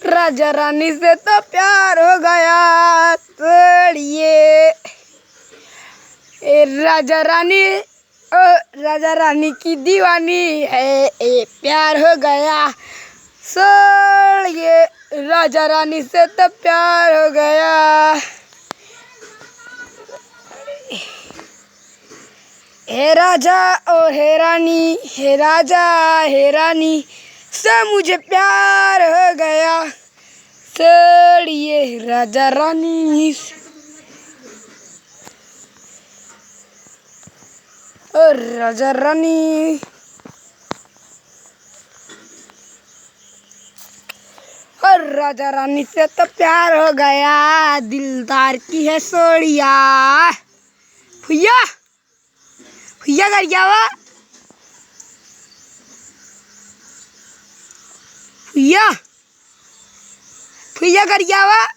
राजा रानी से तो प्यार हो गया तोड़िए राजा रानी की दीवानी है प्यार हो गया सोड़िए राजा रानी से तो प्यार हो गया। हे राजा और हे रानी, हे राजा हे रानी से मुझे प्यार हो गया सोड़िए राजा रानी और राजा रानी और राजा रानी से तो प्यार हो गया दिलदार की है सोड़िया भैया भैया कर जावा भैया भैया कर जावा।